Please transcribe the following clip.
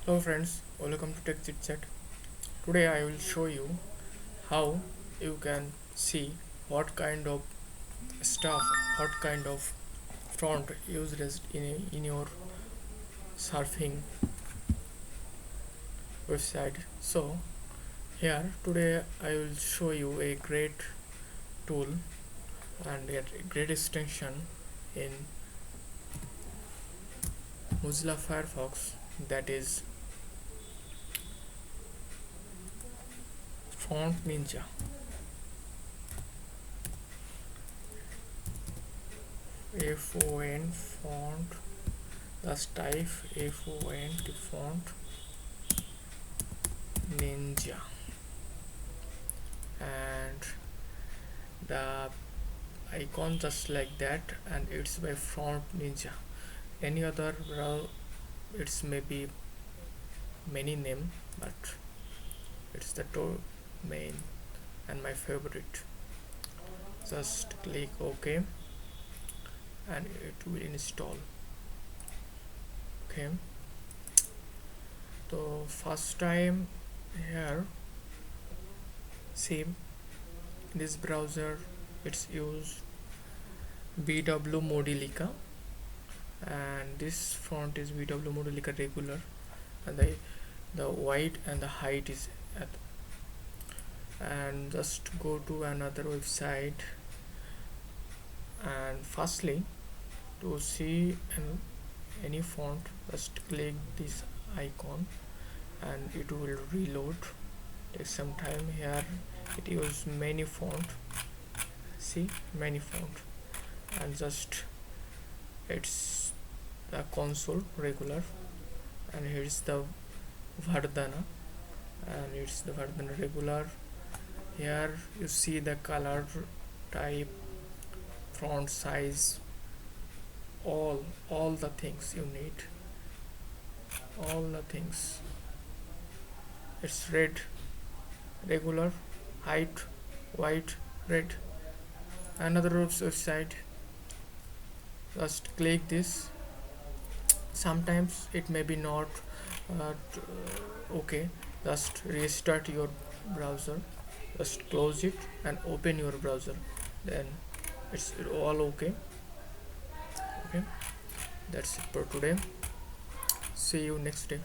Hello friends, welcome to Tech Chit Chat. Today I will show you how you can see what kind of stuff, what kind of font used in your surfing website. So here today I will show you a great tool and a great extension in Mozilla Firefox, that is Font Ninja. Font font, just type font ninja, and the icon just like that, and it's by Font Ninja. Any other it's maybe many name, but it's the main and my favorite. Just click OK and it will install. Okay, so first time here, same this browser, it's use BW Modelica, and this font is BW Modelica regular, and the weight and the height is at. And just go to another website, and firstly to see any font, just click this icon and it will reload. Take some time. Here it use many font, see many font, and just it's the console regular, and here's the Vardhana, and it's the Vardhana regular. Here you see the color type, font size, all the things you need, all the things. It's red regular, height, white, red. Another website, just click this. Sometimes it may be not okay. Just restart your browser, just close it and open your browser, then it's all okay. Okay, that's it for today. See you next day.